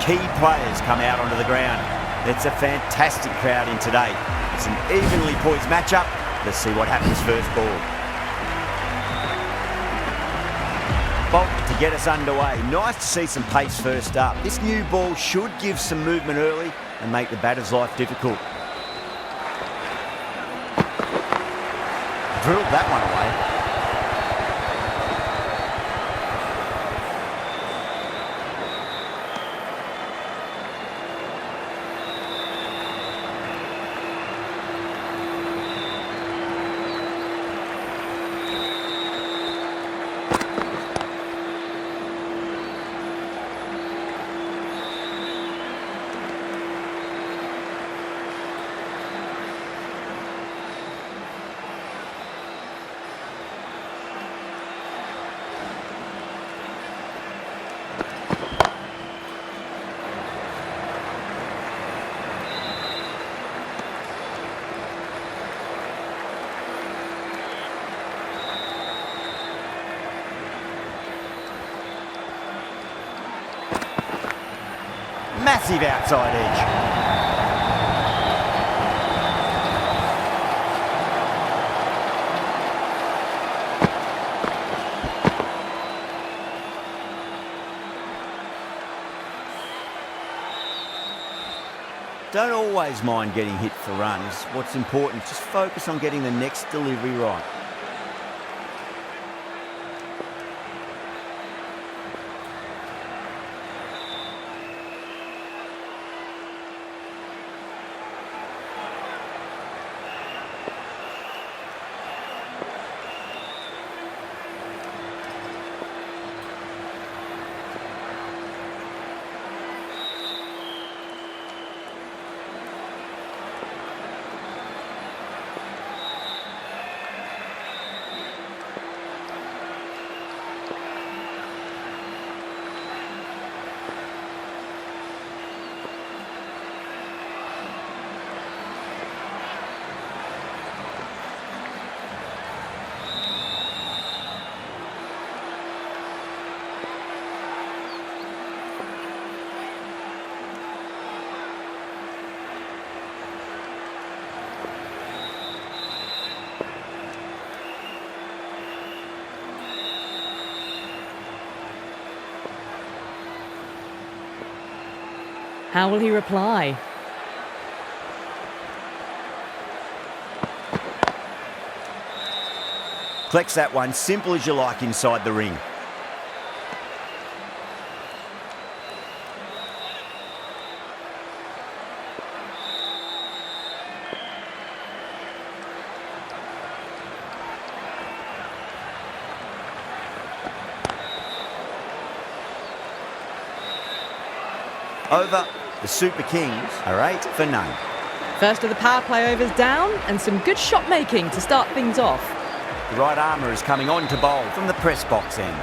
key players come out onto the ground. It's a fantastic crowd in today. It's an evenly poised matchup. Let's see what happens first ball. Bolt to get us underway. Nice to see some pace first up. This new ball should give some movement early and make the batter's life difficult. Drilled that one away. Massive outside edge. Don't always mind getting hit for runs. What's important, just focus on getting the next delivery right. How will he reply? Collects that one, simple as you like inside the ring. Over. The Super Kings are 8 for none. First of the power play overs down and some good shot making to start things off. The right armour is coming on to bowl from the press box end.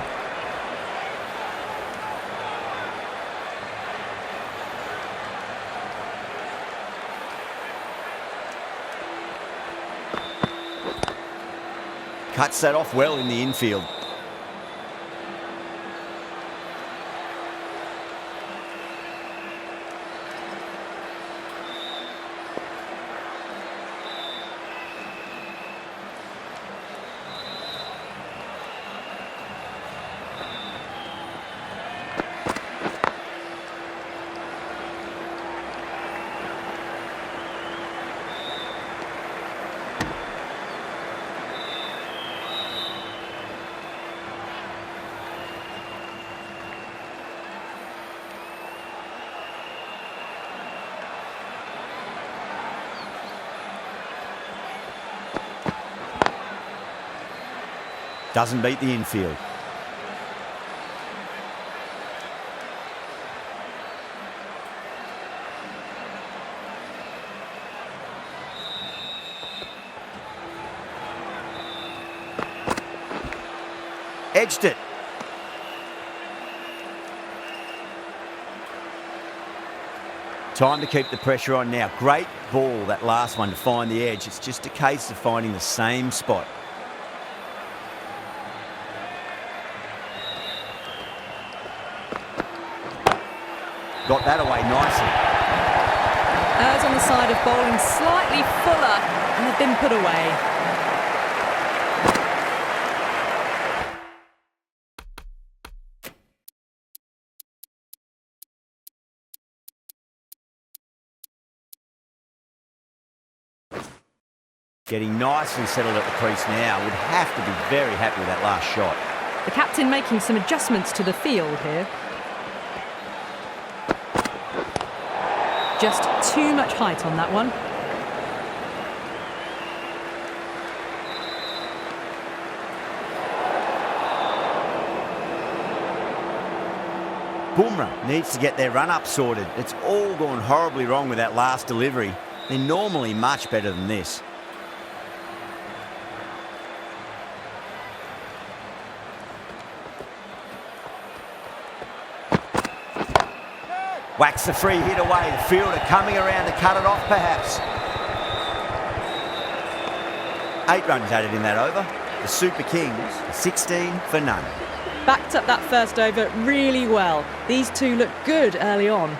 Cuts that off well in the infield. Doesn't beat the infield. Edged it. Time to keep the pressure on now. Great ball, that last one, to find the edge. It's just a case of finding the same spot. Got that away nicely. Errs on the side of bowling slightly fuller and have been put away. Getting nicely settled at the crease now. Would have to be very happy with that last shot. The captain making some adjustments to the field here. Just too much height on that one. Bumrah needs to get their run-up sorted. It's all gone horribly wrong with that last delivery. They're normally much better than this. Whacks the free hit away. The fielder coming around to cut it off, perhaps. 8 runs added in that over. The Super Kings are 16 for none. Backed up that first over really well. These two look good early on.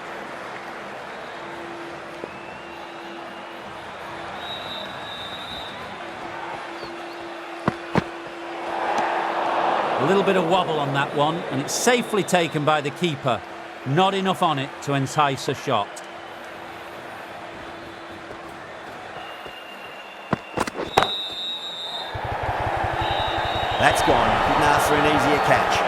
A little bit of wobble on that one, and it's safely taken by the keeper. Not enough on it to entice a shot. That's gone. Couldn't ask for an easier catch.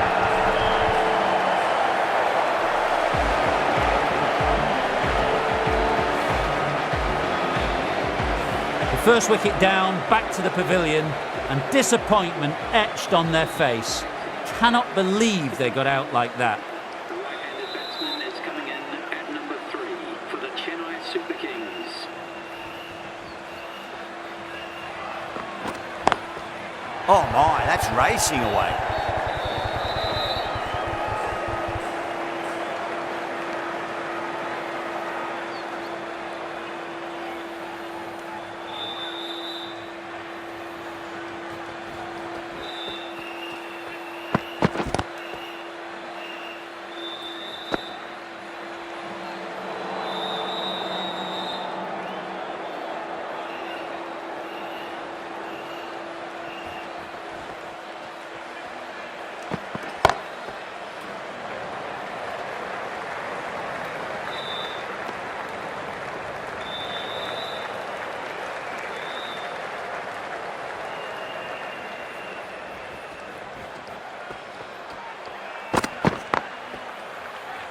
The first wicket down, back to the pavilion, and disappointment etched on their face. Cannot believe they got out like that. The right-handed batsman is coming in at number 3 for the Chennai Super Kings. Oh my, that's racing away.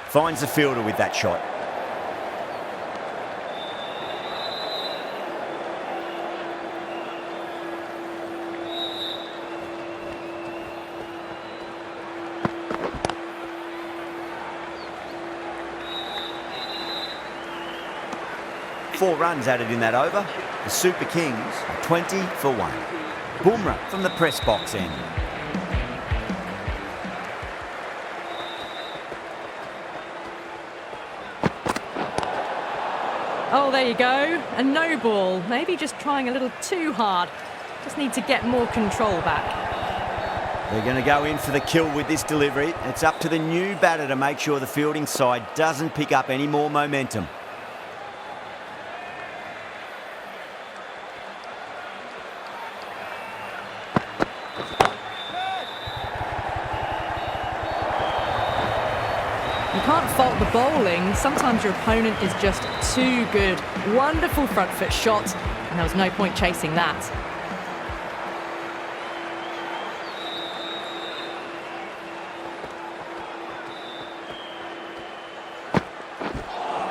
Finds the fielder with that shot. Four runs added in that over. The Super Kings are 20 for 1. Bumrah from the press box end. Oh, there you go. A no ball. Maybe just trying a little too hard. Just need to get more control back. They're going to go in for the kill with this delivery. It's up to the new batter to make sure the fielding side doesn't pick up any more momentum. You can't fault the bowling. Sometimes your opponent is just too good. Wonderful front foot shot, and there was no point chasing that.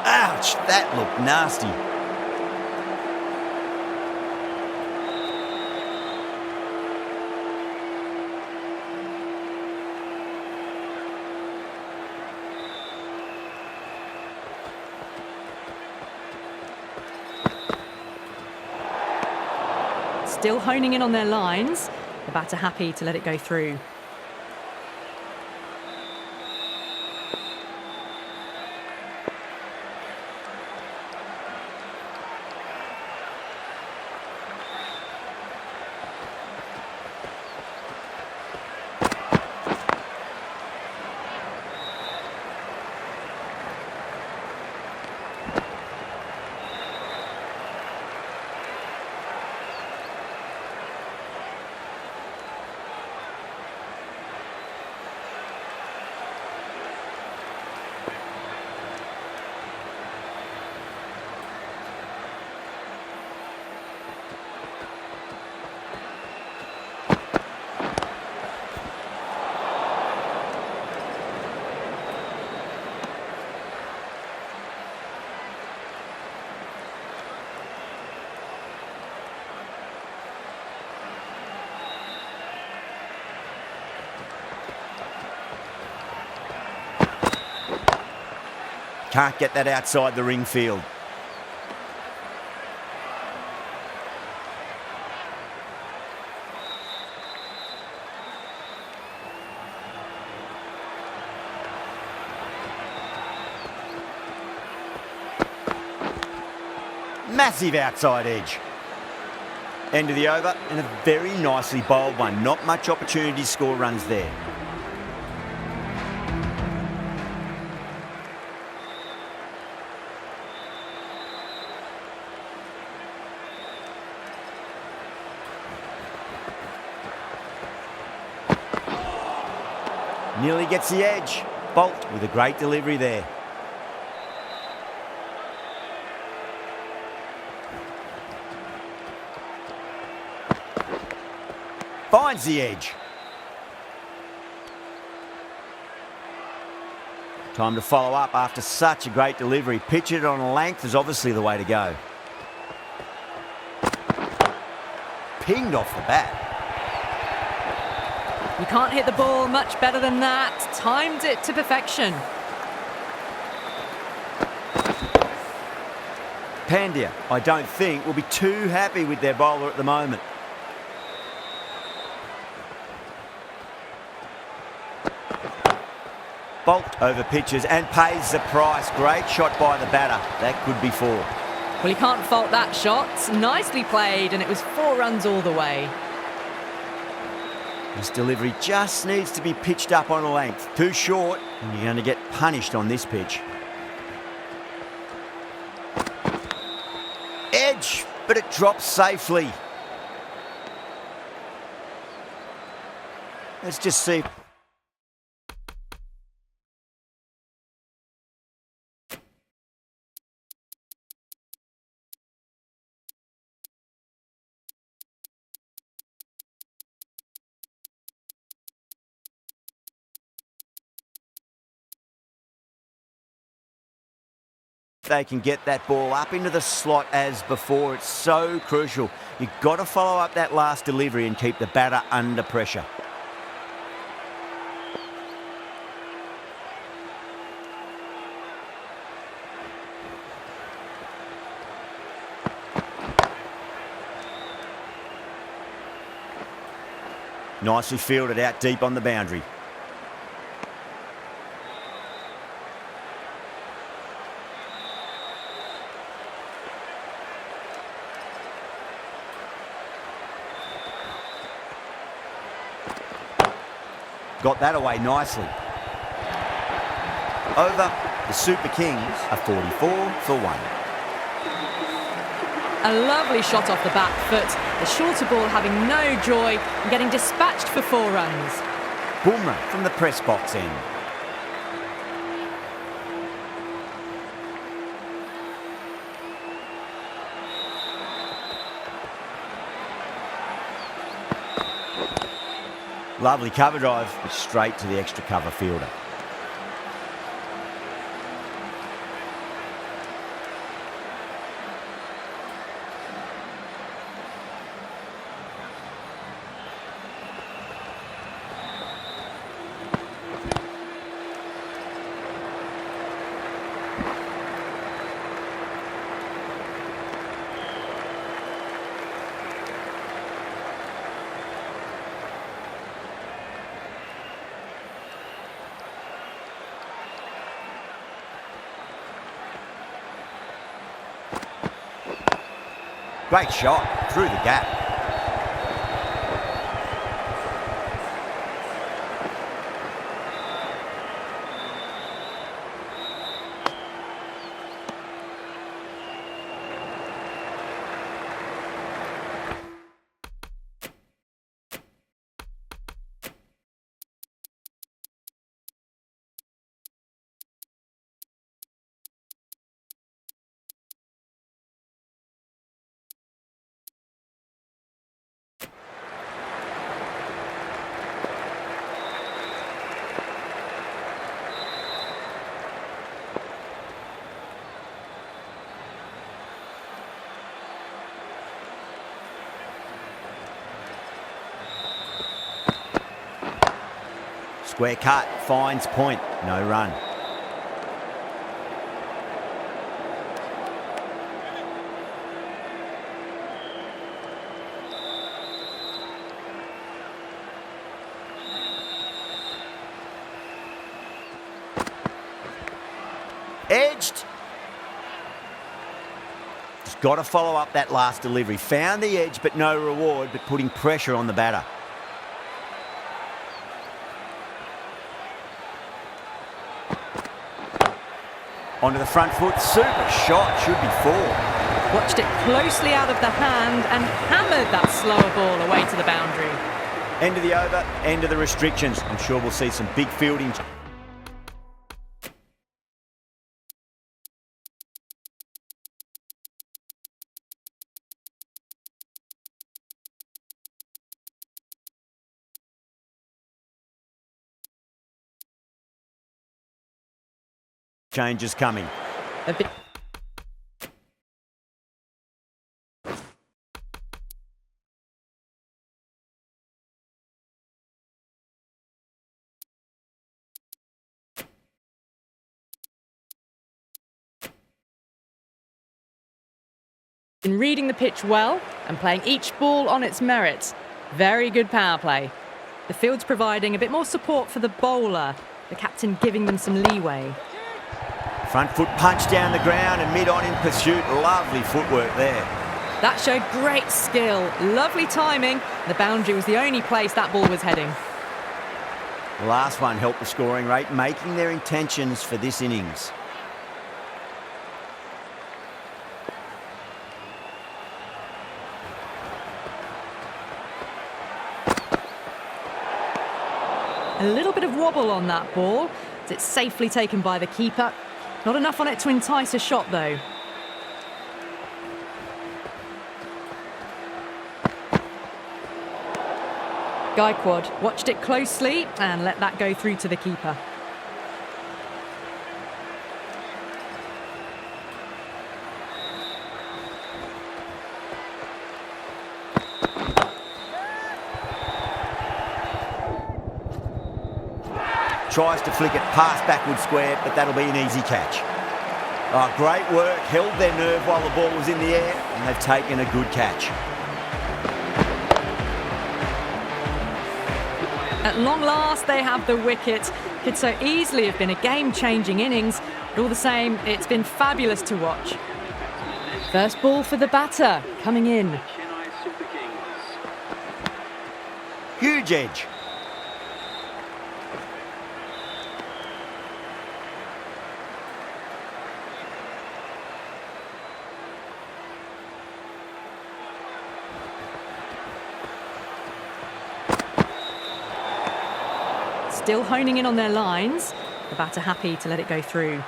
Ouch, that looked nasty. Still honing in on their lines. The batter happy to let it go through. Can't get that outside the ring field. Massive outside edge. End of the over, and a very nicely bowled one. Not much opportunity to score runs there. Nearly gets the edge. Bolt with a great delivery there. Finds the edge. Time to follow up after such a great delivery. Pitch it on a length is obviously the way to go. Pinged off the bat. You can't hit the ball much better than that. Timed it to perfection. Pandya, I don't think, will be too happy with their bowler at the moment. Bolt over pitches and pays the price. Great shot by the batter. That could be 4. Well, you can't fault that shot. Nicely played, and it was 4 runs all the way. This delivery just needs to be pitched up on a length. Too short, and you're going to get punished on this pitch. Edge, but it drops safely. Let's just see. They can get that ball up into the slot as before. It's so crucial. You've got to follow up that last delivery and keep the batter under pressure. Nicely fielded out deep on the boundary. Got that away nicely. Over, the Super Kings are 44 for 1. A lovely shot off the back foot. The shorter ball having no joy and getting dispatched for 4 runs. Boomer from the press box end. Lovely cover drive, straight to the extra cover fielder. Great shot through the gap. Square cut, finds point, no run. Got to follow up that last delivery. Found the edge, but no reward, but putting pressure on the batter. Onto the front foot. Super shot. Should be 4. Watched it closely out of the hand and hammered that slower ball away to the boundary. End of the over, end of the restrictions. I'm sure we'll see some big fielding. Changes coming. A bit. In reading the pitch well and playing each ball on its merits. Very good power play. The field's providing a bit more support for the bowler, the captain giving them some leeway. Front foot punch down the ground and mid-on in pursuit. Lovely footwork there. That showed great skill, lovely timing. The boundary was the only place that ball was heading. The last one helped the scoring rate, making their intentions for this innings. A little bit of wobble on that ball. It's safely taken by the keeper. Not enough on it to entice a shot, though. Gaikwad watched it closely and let that go through to the keeper. Tries to flick it past backward square, but that'll be an easy catch. Oh, great work. Held their nerve while the ball was in the air, and they've taken a good catch. At long last, they have the wicket. Could so easily have been a game-changing innings, but all the same, it's been fabulous to watch. First ball for the batter, coming in. Chennai Super Kings. Huge edge. Still honing in on their lines. The batter happy to let it go through.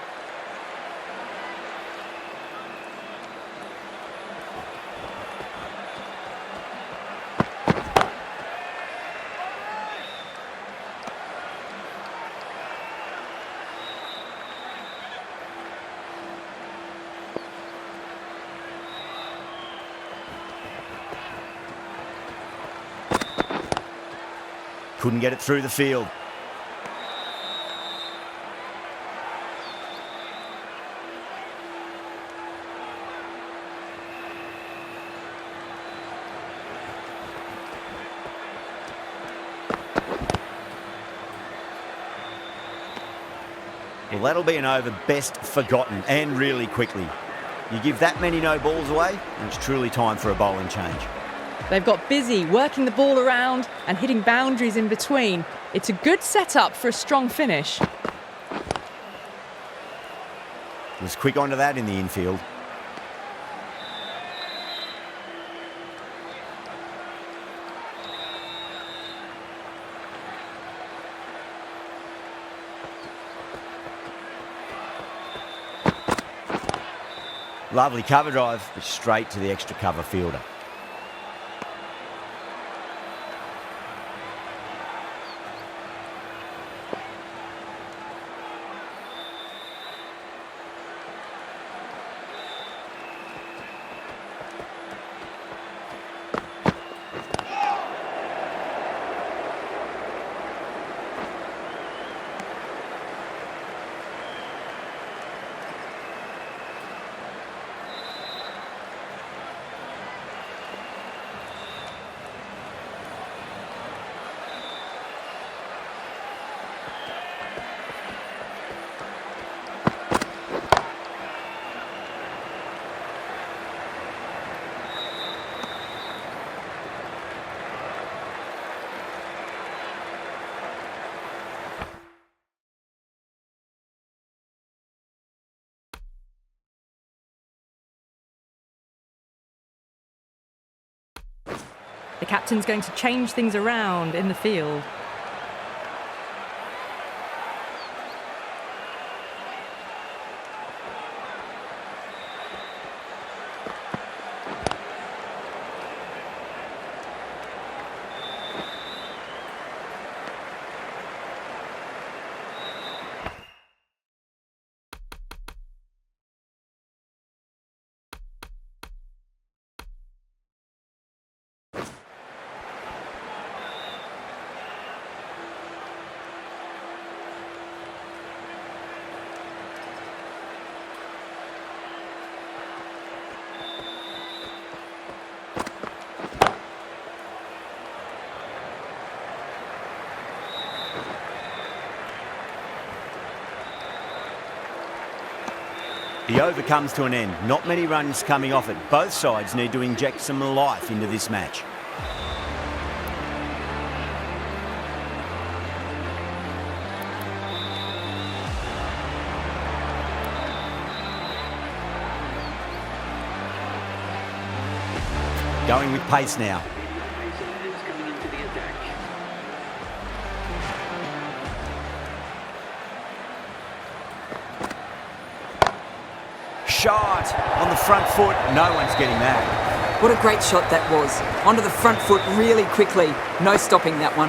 Couldn't get it through the field. Well, that'll be an over best forgotten, and really quickly. You give that many no balls away, and it's truly time for a bowling change. They've got busy working the ball around and hitting boundaries in between. It's a good setup for a strong finish. Was quick onto that in the infield. Lovely cover drive, but straight to the extra cover fielder. The captain's going to change things around in the field. The over comes to an end. Not many runs coming off it. Both sides need to inject some life into this match. Going with pace now. Is coming into the attack. Shot on the front foot. No one's getting that. What a great shot that was. Onto the front foot really quickly. No stopping that one.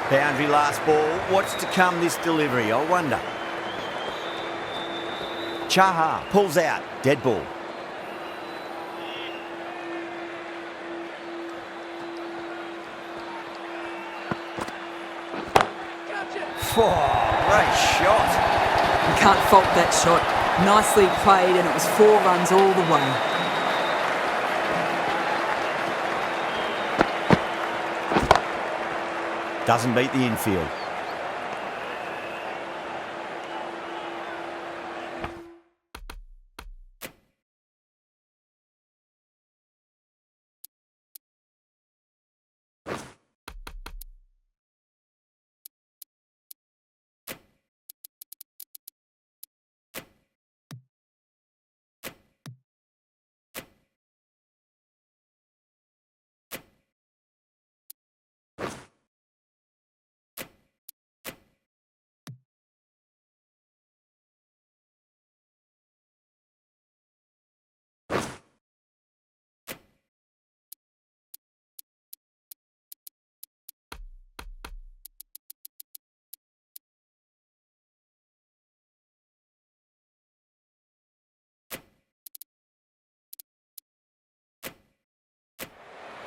Boundary last ball. What's to come this delivery, I wonder. Chaha pulls out. Dead ball. Great shot. You can't fault that shot. Nicely played, and it was 4 runs all the way. Doesn't beat the infield.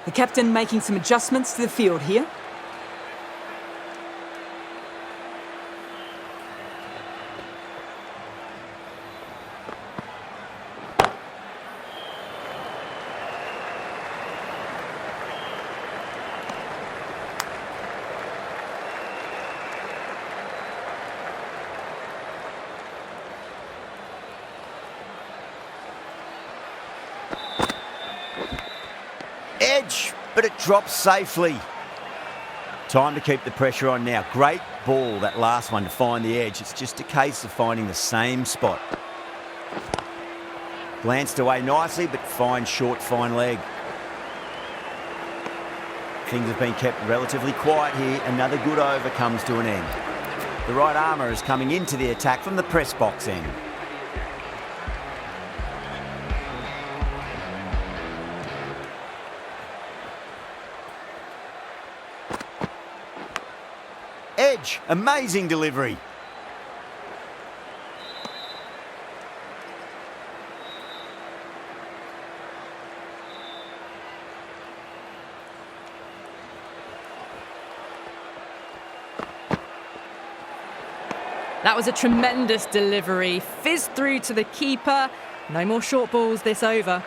The captain making some adjustments to the field here. Edge, but it drops safely. Time to keep the pressure on now. Great ball, that last one, to find the edge. It's just a case of finding the same spot. Glanced away nicely, but fine short, fine leg. Things have been kept relatively quiet here. Another good over comes to an end. The right armour is coming into the attack from the press box end. Edge, amazing delivery. That was a tremendous delivery. Fizzed through to the keeper. No more short balls this over.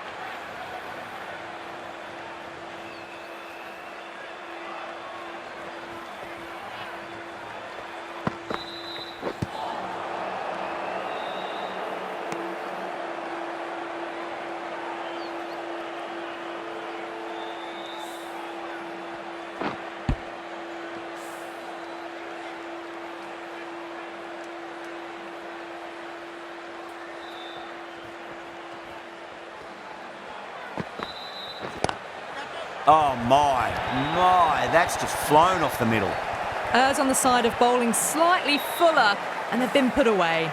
Oh, my, that's just flown off the middle. Errs on the side of bowling slightly fuller, and they've been put away.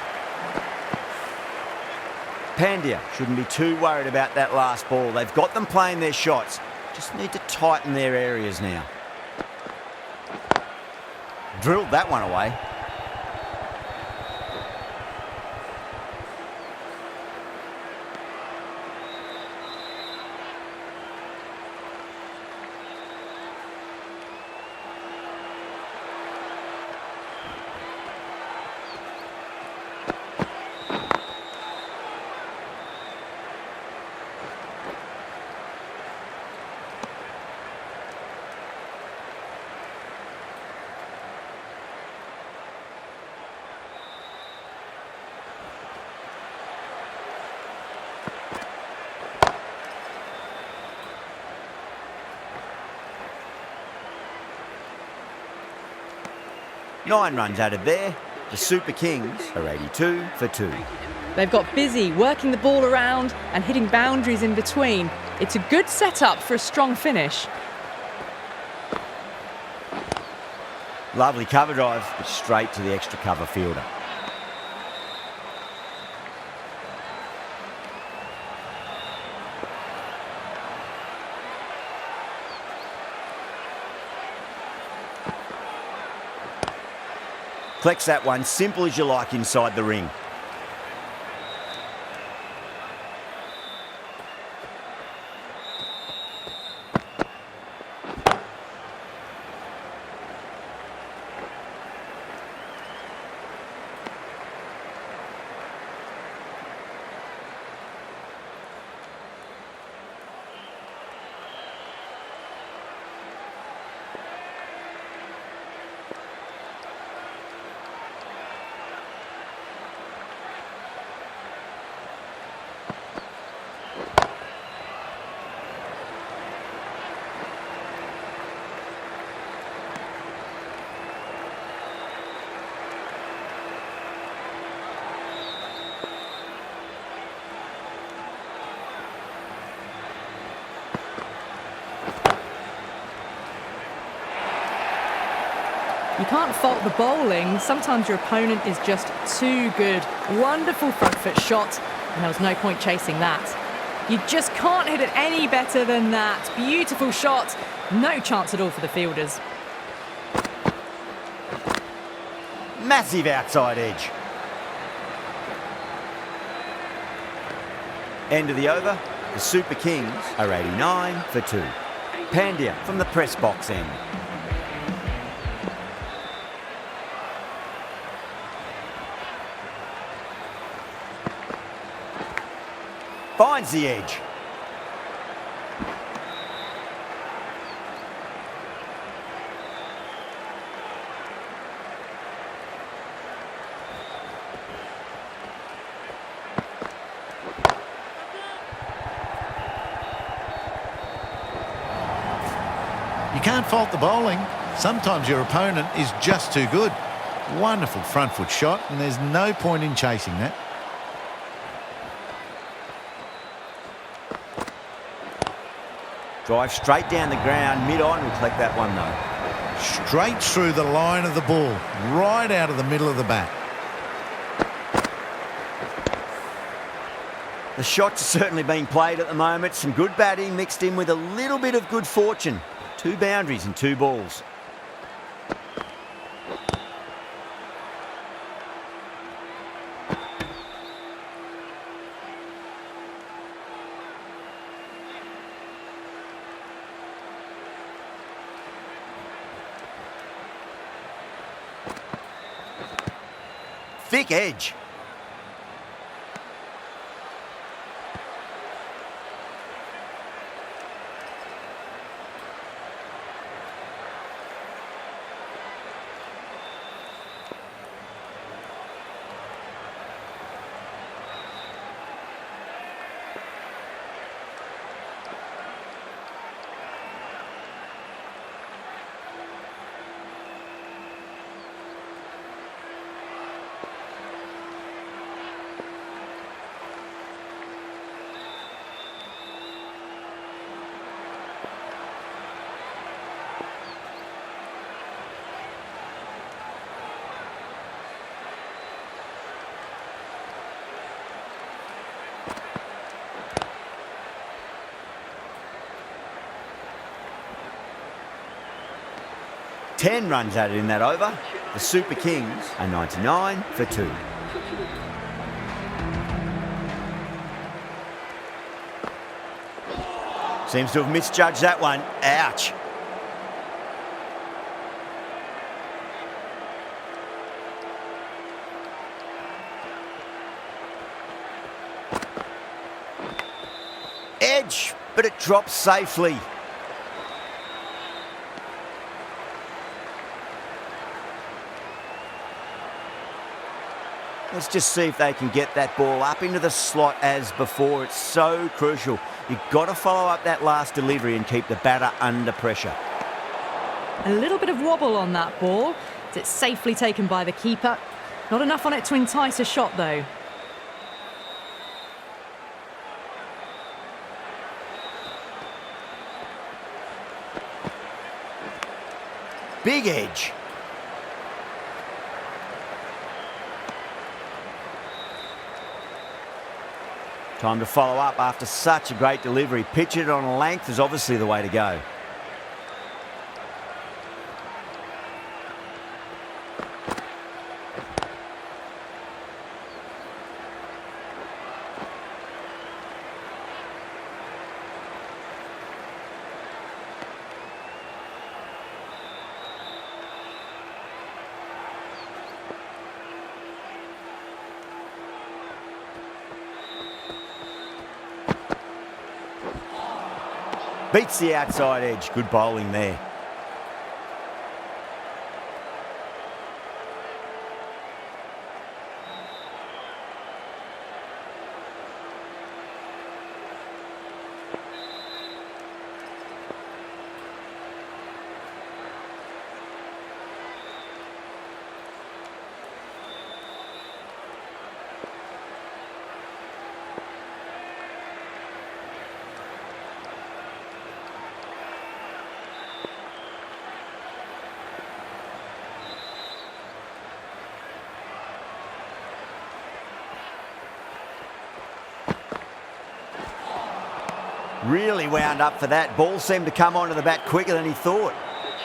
Pandya shouldn't be too worried about that last ball. They've got them playing their shots. Just need to tighten their areas now. Drilled that one away. Nine runs added there. The Super Kings are 82 for 2. They've got busy working the ball around and hitting boundaries in between. It's a good setup for a strong finish. Lovely cover drive, but straight to the extra cover fielder. Collects that one, simple as you like inside the ring. You can't fault the bowling. Sometimes your opponent is just too good. Wonderful front foot shot, and there was no point chasing that. You just can't hit it any better than that. Beautiful shot. No chance at all for the fielders. Massive outside edge. End of the over. The Super Kings are 89 for 2. Pandya from the press box end. Finds the edge. You can't fault the bowling. Sometimes your opponent is just too good. Wonderful front foot shot, and there's no point in chasing that. Drive straight down the ground, mid-on, will collect that one though. Straight through the line of the ball, right out of the middle of the bat. The shots are certainly being played at the moment. Some good batting mixed in with a little bit of good fortune. 2 boundaries and 2 balls. Thick edge. 10 runs added in that over. The Super Kings are 99 for 2. Seems to have misjudged that one. Ouch. Edge, but it drops safely. Let's just see if they can get that ball up into the slot as before. It's so crucial. You've got to follow up that last delivery and keep the batter under pressure. A little bit of wobble on that ball. It's safely taken by the keeper. Not enough on it to entice a shot, though. Big edge. Time to follow up after such a great delivery. Pitch it on a length is obviously the way to go. Beats the outside edge. Good bowling there. Really wound up for that. Ball seemed to come onto the bat quicker than he thought.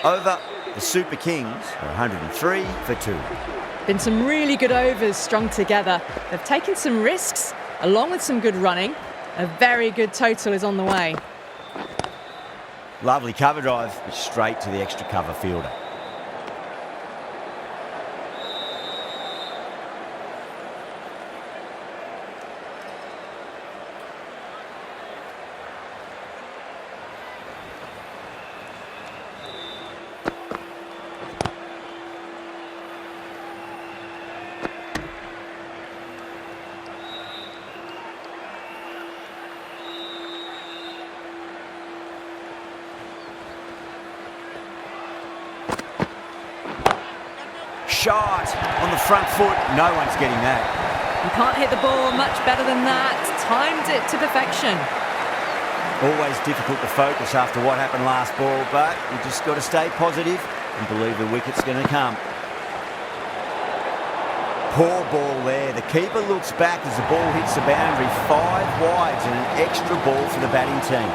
Over, the Super Kings are 103 for 2. Been some really good overs strung together. They've taken some risks, along with some good running. A very good total is on the way. Lovely cover drive, straight to the extra cover fielder. Shot on the front foot. No one's getting that. You can't hit the ball much better than that. Timed it to perfection. Always difficult to focus after what happened last ball, but you just got to stay positive and believe the wicket's going to come. Poor ball there. The keeper looks back as the ball hits the boundary. 5 wides and an extra ball for the batting team.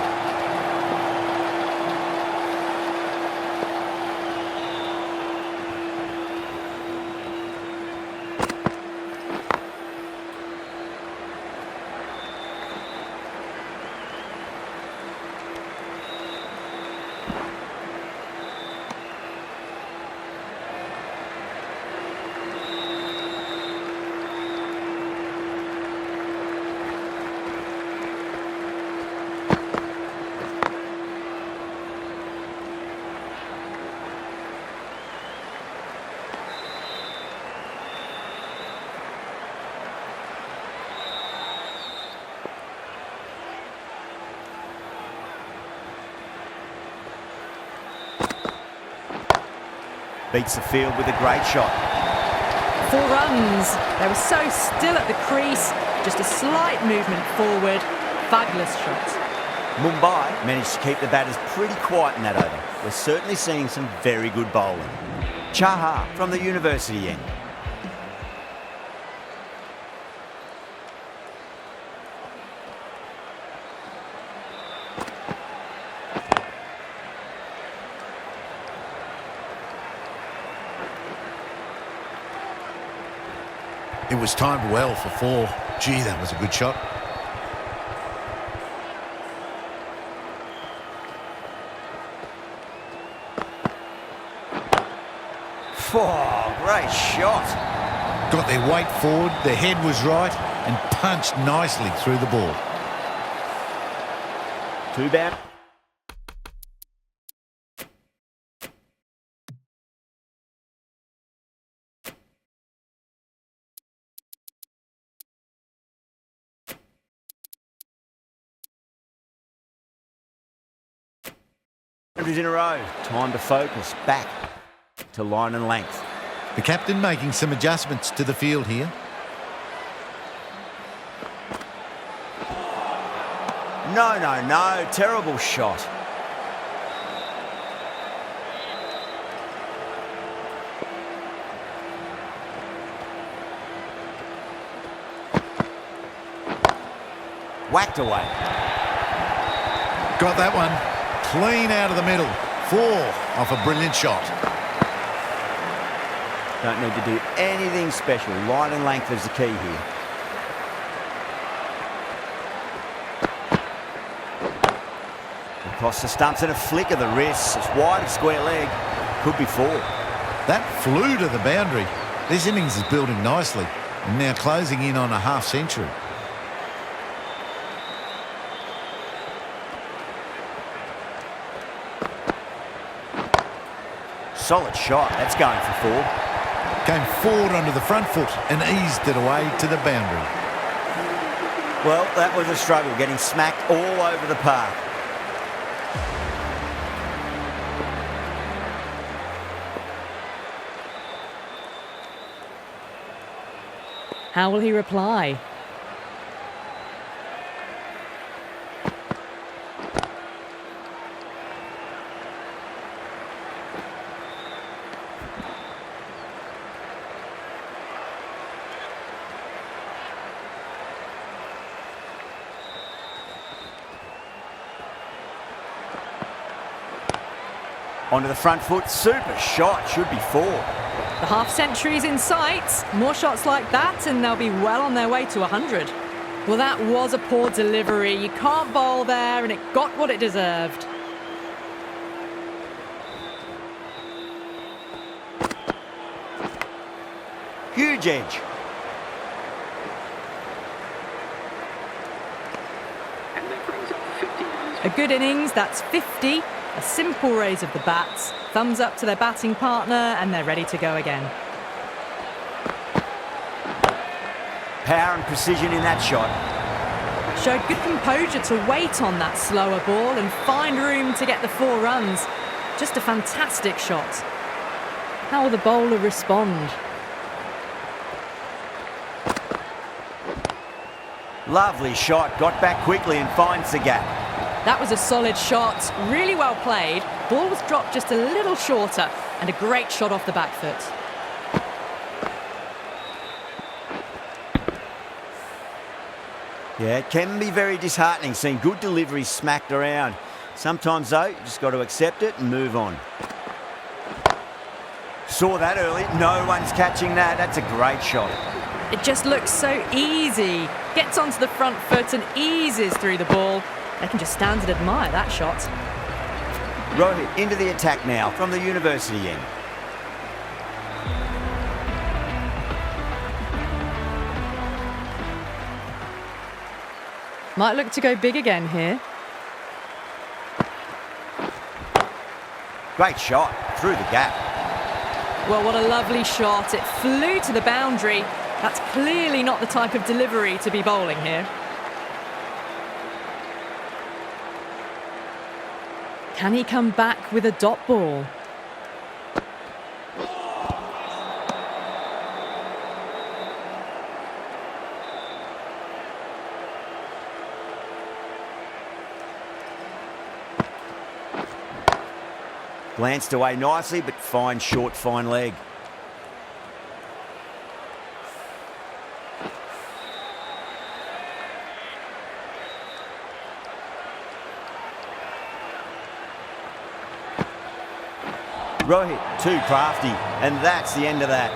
Beats the field with a great shot. 4 runs. They were so still at the crease. Just a slight movement forward. Fabulous shot. Mumbai managed to keep the batters pretty quiet in that over. We're certainly seeing some very good bowling. Chaha from the university end. It was timed well for 4. Gee, that was a good shot. Oh, great shot. Got their weight forward, their head was right, and punched nicely through the ball. 2 bound. In a row. Time to focus. Back to line and length. The captain making some adjustments to the field here. No, no, no. Terrible shot. Whacked away. Got that one. Clean out of the middle. 4 off a brilliant shot. Don't need to do anything special. Line and length is the key here. Across the stumps and a flick of the wrist. It's wide of square leg. Could be 4. That flew to the boundary. This innings is building nicely. And now closing in on a half century. Solid shot. That's going for 4. Came forward onto the front foot and eased it away to the boundary. Well, that was a struggle, getting smacked all over the park. How will he reply? Onto the front foot. Super shot. Should be 4. The half century's in sight. More shots like that and they'll be well on their way to 100. Well, that was a poor delivery. You can't bowl there and it got what it deserved. Huge edge. And that brings up 50 runs. A good innings, that's 50. A simple raise of the bats. Thumbs up to their batting partner and they're ready to go again. Power and precision in that shot. Showed good composure to wait on that slower ball and find room to get the 4 runs. Just a fantastic shot. How will the bowler respond? Lovely shot. Got back quickly and finds the gap. That was a solid shot, really well played. Ball was dropped just a little shorter and a great shot off the back foot. Yeah, it can be very disheartening seeing good deliveries smacked around. Sometimes, though, you just got to accept it and move on. Saw that early. No one's catching that. That's a great shot. It just looks so easy. Gets onto the front foot and eases through the ball. They can just stand and admire that shot. Rohit into the attack now from the university end. Might look to go big again here. Great shot through the gap. Well, what a lovely shot. It flew to the boundary. That's clearly not the type of delivery to be bowling here. Can he come back with a dot ball? Glanced away nicely, but fine short, fine leg. Rohit, too crafty, and that's the end of that.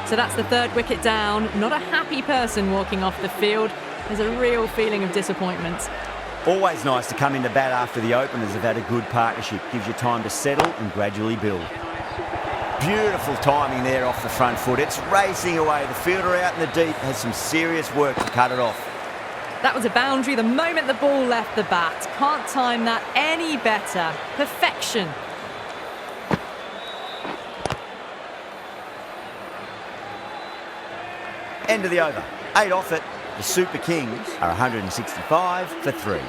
So that's the third wicket down. Not a happy person walking off the field. There's a real feeling of disappointment. Always nice to come into bat after the openers have had a good partnership. Gives you time to settle and gradually build. Beautiful timing there off the front foot. It's racing away. The fielder out in the deep has some serious work to cut it off. That was a boundary the moment the ball left the bat. Can't time that any better. Perfection. End of the over. 8 off it. The Super Kings are 165 for 3.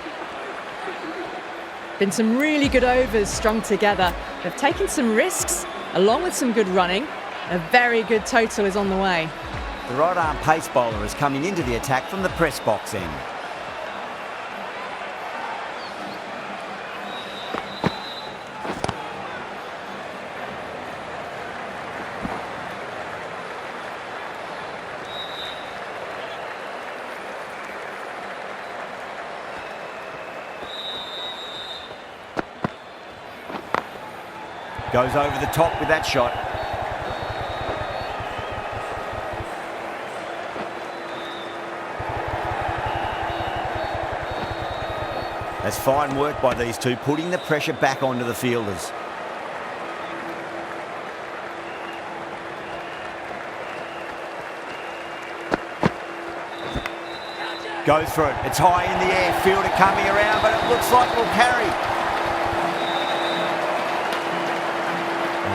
Been some really good overs strung together. They've taken some risks, along with some good running. A very good total is on the way. The right-arm pace bowler is coming into the attack from the press box end. Goes over the top with that shot. That's fine work by these two, putting the pressure back onto the fielders. Goes for it. It's high in the air. Fielder coming around, but it looks like it'll carry.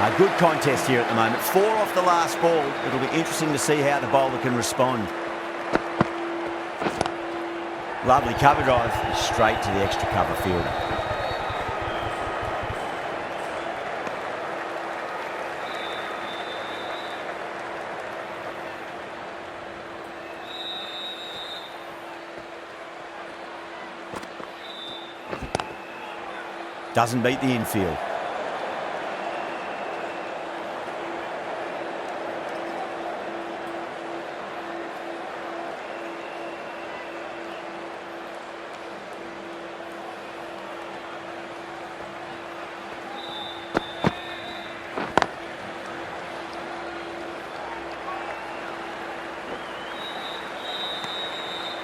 A good contest here at the moment. 4 off the last ball. It'll be interesting to see how the bowler can respond. Lovely cover drive, straight to the extra cover fielder. Doesn't beat the infield.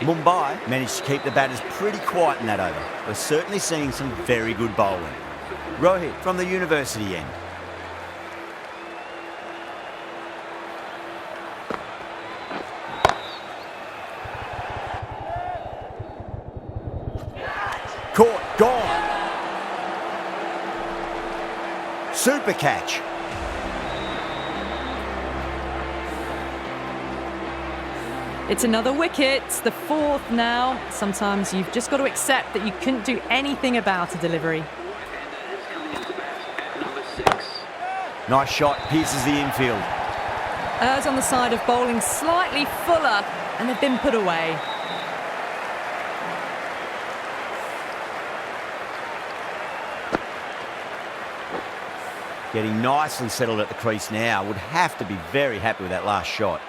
Mumbai managed to keep the batters pretty quiet in that over. We're certainly seeing some very good bowling. Rohit from the university end. Caught, gone. Super catch. It's another wicket, the 4th now. Sometimes you've just got to accept that you couldn't do anything about a delivery. Nice shot, pierces the infield. Errs on the side of bowling slightly fuller, and they've been put away. Getting nicely settled at the crease now. Would have to be very happy with that last shot.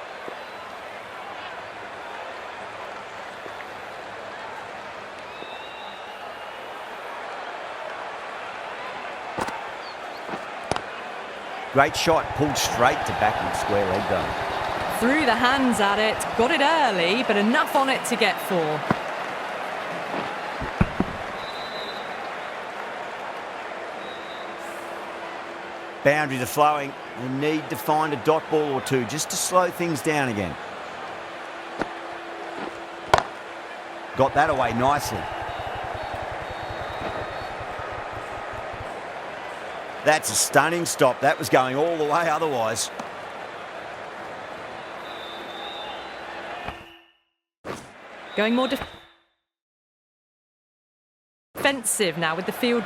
Great shot, pulled straight to backward square leg though. Threw the hands at it, got it early, but enough on it to get 4. Boundaries are flowing. They need to find a dot ball or two just to slow things down again. Got that away nicely. That's a stunning stop. That was going all the way otherwise. Going more defensive now with the field.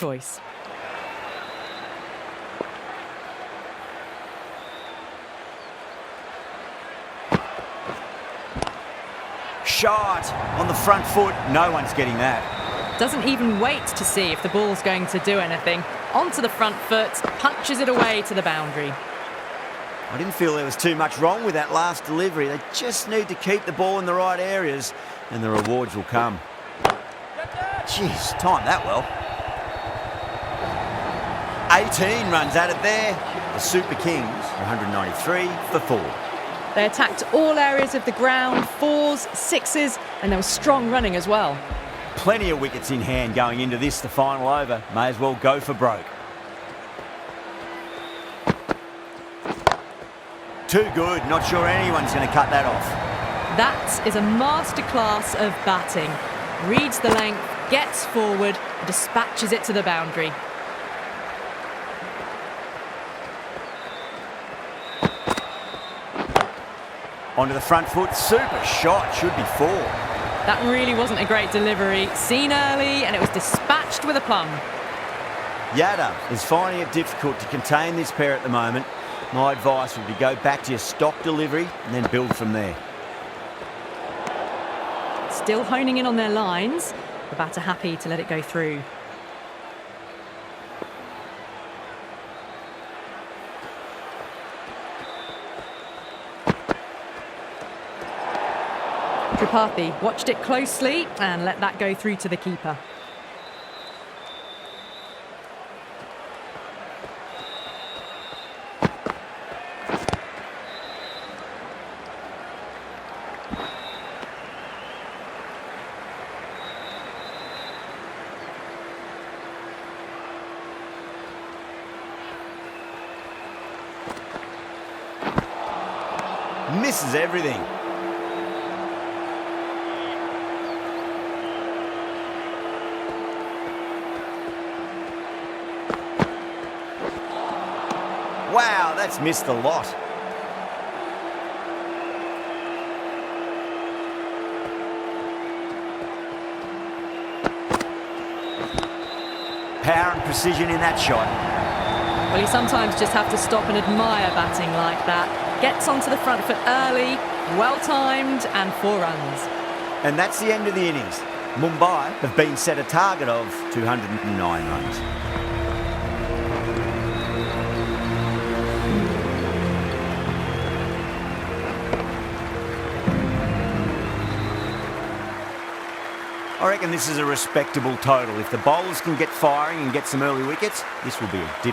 choice. Shot on the front foot. No one's getting that. Doesn't even wait to see if the ball's going to do anything. Onto the front foot, punches it away to the boundary. I didn't feel there was too much wrong with that last delivery. They just need to keep the ball in the right areas and the rewards will come. Jeez, timed that well. 18 runs at it there. The Super Kings are 193 for 4. They attacked all areas of the ground, 4s, 6s, and there was strong running as well. Plenty of wickets in hand going into this, the final over. May as well go for broke. Too good. Not sure anyone's going to cut that off. That is a masterclass of batting. Reads the length, gets forward, and dispatches it to the boundary. Onto the front foot. Super shot. Should be 4. That really wasn't a great delivery. Seen early, and it was dispatched with a plum. Yadav is finding it difficult to contain this pair at the moment. My advice would be go back to your stock delivery and then build from there. Still honing in on their lines. The batter happy to let it go through. Tripathi watched it closely and let that go through to the keeper. Misses everything. Wow, that's missed a lot. Power and precision in that shot. Well, you sometimes just have to stop and admire batting like that. Gets onto the front foot early, well-timed, and 4 runs. And that's the end of the innings. Mumbai have been set a target of 209 runs. I reckon this is a respectable total. If the bowlers can get firing and get some early wickets, this will be a